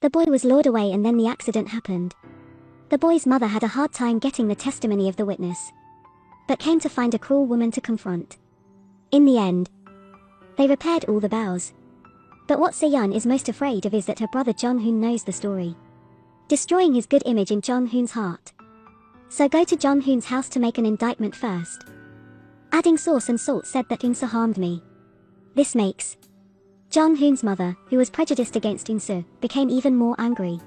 The boy was lured away and then the accident happened. The boy's mother had a hard time getting the testimony of the witness, but came to find a cruel woman to confront. In the end, they repaired all the vows. But what Se-yeon is most afraid of is that her brother Jong-hoon knows the story, destroying his good image in Jong-hoon's heart. So go to Jong-hoon's house to make an indictment first. Adding sauce and salt said that Eun-soo harmed me. This makes Jong-hoon's mother, who was prejudiced against Eun-soo, became even more angry,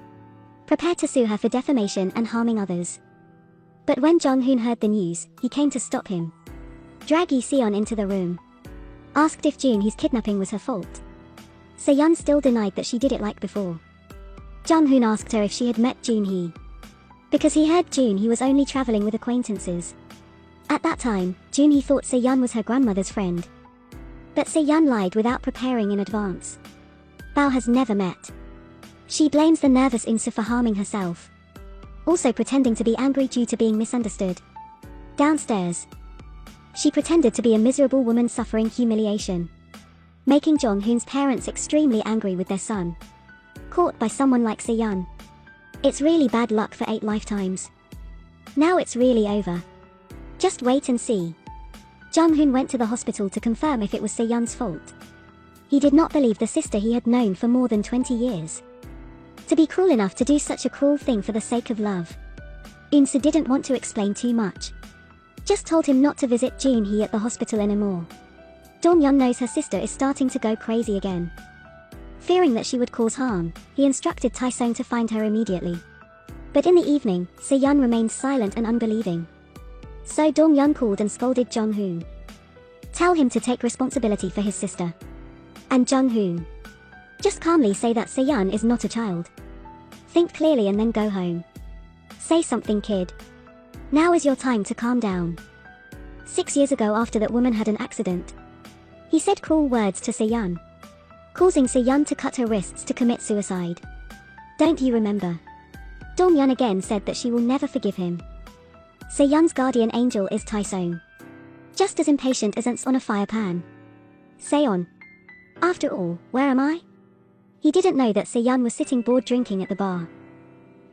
prepared to sue her for defamation and harming others. But when Jong-hoon heard the news, he came to stop him. Drag Se-yeon into the room. Asked if Jun-hee's kidnapping was her fault. Se-yeon still denied that she did it like before. Jong-hoon asked her if she had met Jun-hee, because he heard Jun-hee was only traveling with acquaintances. At that time, Jun-hee thought Se-yeon was her grandmother's friend. But Se-yeon lied without preparing in advance. Bao has never met. She blames the nervous Eun-soo for harming herself, also pretending to be angry due to being misunderstood. Downstairs, she pretended to be a miserable woman suffering humiliation, making Jong-hoon's parents extremely angry with their son, caught by someone like Se-yeon. It's really bad luck for 8 lifetimes. Now it's really over. Just wait and see. Jong-hoon went to the hospital to confirm if it was Se-yeon's fault. He did not believe the sister he had known for more than 20 years to be cruel enough to do such a cruel thing for the sake of love. Eun-soo didn't want to explain too much, just told him not to visit Jun-hee at the hospital anymore. Dong-yeon knows her sister is starting to go crazy again. Fearing that she would cause harm, he instructed Tae-sung to find her immediately. But in the evening, Se-yeon remained silent and unbelieving. So Dong-yeon called and scolded Jong-hoon. Tell him to take responsibility for his sister. And Jong-hoon, just calmly say that Se-yeon is not a child. Think clearly and then go home. Say something, kid. Now is your time to calm down. 6 years ago, after that woman had an accident, he said cruel words to Se-yeon, causing Se-yeon to cut her wrists to commit suicide. Don't you remember? Dong-yeon again said that she will never forgive him. Se-yeon's guardian angel is Tae-sung, just as impatient as ants on a fire pan. Se-yeon, after all, where am I? He didn't know that Se-yeon was sitting bored drinking at the bar,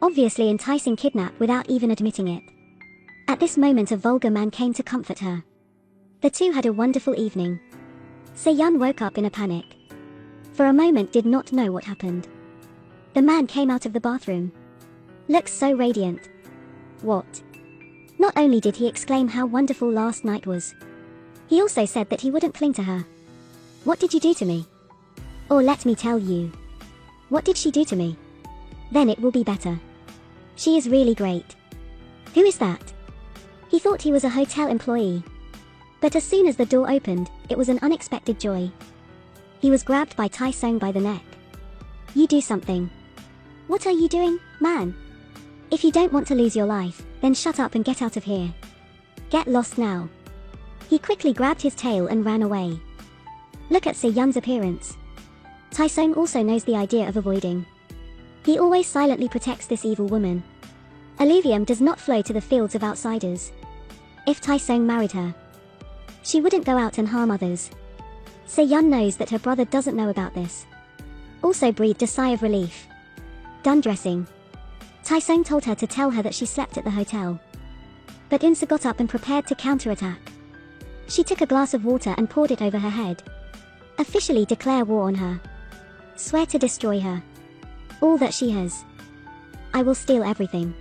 obviously enticing kidnap without even admitting it. At this moment a vulgar man came to comfort her. The two had a wonderful evening. Se-yeon woke up in a panic. For a moment did not know what happened. The man came out of the bathroom. Looks so radiant. What? Not only did he exclaim how wonderful last night was, he also said that he wouldn't cling to her. What did you do to me? Or let me tell you. What did she do to me? Then it will be better. She is really great. Who is that? He thought he was a hotel employee. But as soon as the door opened, it was an unexpected joy. He was grabbed by Tae-sung by the neck. You do something. What are you doing, man? If you don't want to lose your life, then shut up and get out of here. Get lost now. He quickly grabbed his tail and ran away. Look at Se-yeon's appearance. Tae-sung also knows the idea of avoiding. He always silently protects this evil woman. Alluvium does not flow to the fields of outsiders. If Tae-sung married her, she wouldn't go out and harm others. Se-yeon knows that her brother doesn't know about this. Also breathed a sigh of relief. Done dressing, Tae-sung told her to tell her that she slept at the hotel. But Eun-soo got up and prepared to counterattack. She took a glass of water and poured it over her head. Officially declare war on her. Swear to destroy her. All that she has. I will steal everything.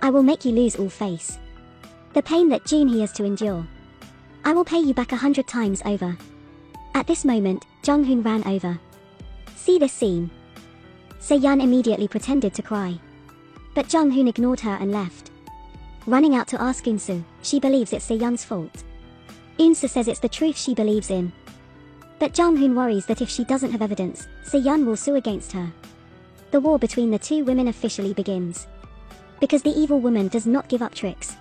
I will make you lose all face. The pain that Jun-hee has to endure, I will pay you back 100 times over. At this moment, Jong-hoon ran over. See this scene. Se-yeon immediately pretended to cry. But Jong-hoon ignored her and left. Running out to ask Eun-soo, she believes it's Se-yeon's fault. Eun-soo says it's the truth she believes in. But Jong-hoon worries that if she doesn't have evidence, Se-yeon will sue against her. The war between the two women officially begins. Because the evil woman does not give up tricks.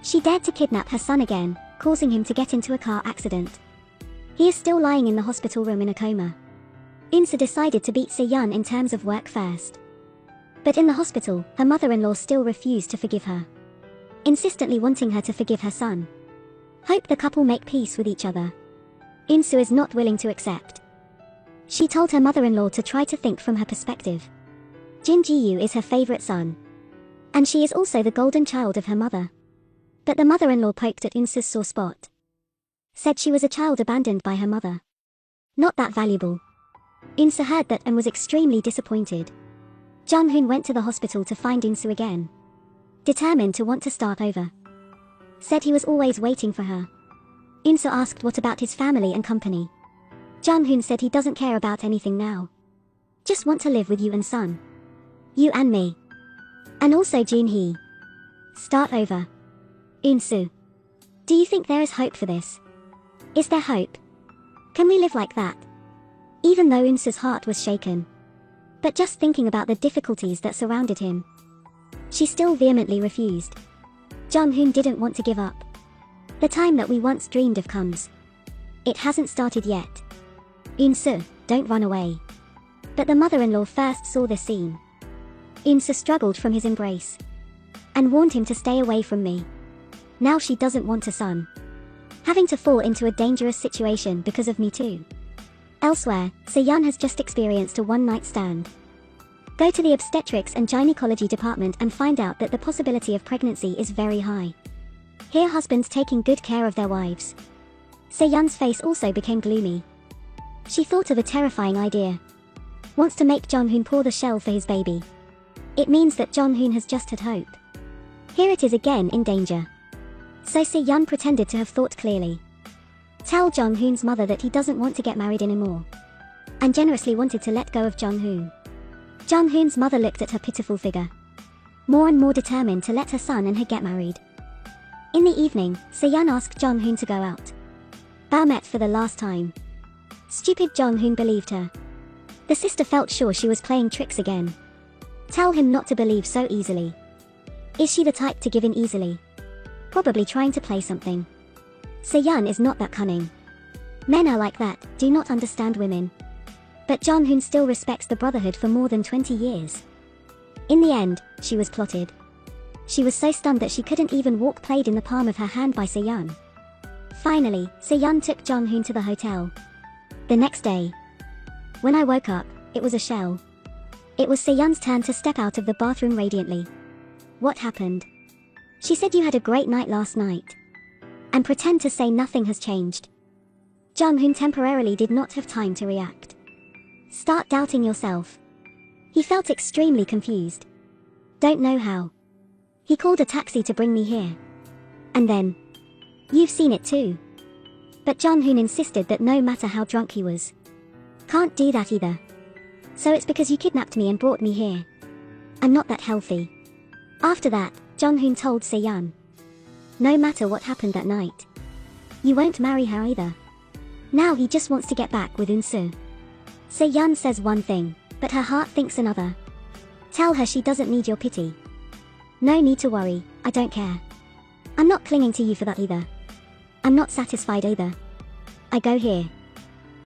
She dared to kidnap her son again, causing him to get into a car accident. He is still lying in the hospital room in a coma. Eun-soo decided to beat Se-yeon in terms of work first. But in the hospital, her mother-in-law still refused to forgive her, insistently wanting her to forgive her son. Hope the couple make peace with each other. Eun-soo is not willing to accept. She told her mother-in-law to try to think from her perspective. Jin Ji-yu is her favorite son. And she is also the golden child of her mother. But the mother-in-law poked at Insu's sore spot. Said she was a child abandoned by her mother. Not that valuable. Insu heard that and was extremely disappointed. Jung-hoon went to the hospital to find Insu again. Determined to want to start over. Said he was always waiting for her. Insu asked what about his family and company. Jung-hoon said he doesn't care about anything now. Just want to live with you and son. You and me. And also Jun-hee. Start over. Insu. Do you think there is hope for this? Is there hope? Can we live like that? Even though Insu's heart was shaken. But just thinking about the difficulties that surrounded him. She still vehemently refused. Jung-hoon didn't want to give up. The time that we once dreamed of comes. It hasn't started yet. Insu, don't run away. But the mother-in-law first saw this scene. Insu struggled from his embrace. And warned him to stay away from me. Now she doesn't want a son. Having to fall into a dangerous situation because of me too. Elsewhere, Se-yeon has just experienced a one-night stand. Go to the obstetrics and gynecology department and find out that the possibility of pregnancy is very high. Here husbands taking good care of their wives. Se-yeon's face also became gloomy. She thought of a terrifying idea. Wants to make Jung-hoon pour the shell for his baby. It means that Jung-hoon has just had hope. Here it is again in danger. So Se-yeon pretended to have thought clearly. Tell Jung-hoon's mother that he doesn't want to get married anymore. And generously wanted to let go of Jung-hoon. Jung-hoon's mother looked at her pitiful figure. More and more determined to let her son and her get married. In the evening, Se-yeon asked Jung-hoon to go out. Bao met for the last time. Stupid Jung-hoon believed her. The sister felt sure she was playing tricks again. Tell him not to believe so easily. Is she the type to give in easily? Probably trying to play something. Se-yeon is not that cunning. Men are like that, do not understand women. But Jung-hoon still respects the brotherhood for more than 20 years. In the end, she was plotted. She was so stunned that she couldn't even walk, played in the palm of her hand by Se-yeon. Finally, Se-yeon took Jung-hoon to the hotel. The next day. When I woke up, it was a shell. It was Se-yeon's turn to step out of the bathroom radiantly. What happened? She said you had a great night last night. And pretend to say nothing has changed. Jung-hoon temporarily did not have time to react. Start doubting yourself. He felt extremely confused. Don't know how. He called a taxi to bring me here. And then. You've seen it too. But Jung-hoon insisted that no matter how drunk he was. Can't do that either. So it's because you kidnapped me and brought me here. I'm not that healthy. After that, Jung-hoon told Se-yeon. No matter what happened that night. You won't marry her either. Now he just wants to get back with Insu. Se-yeon says one thing, but her heart thinks another. Tell her she doesn't need your pity. No need to worry, I don't care. I'm not clinging to you for that either. I'm not satisfied either. I go here.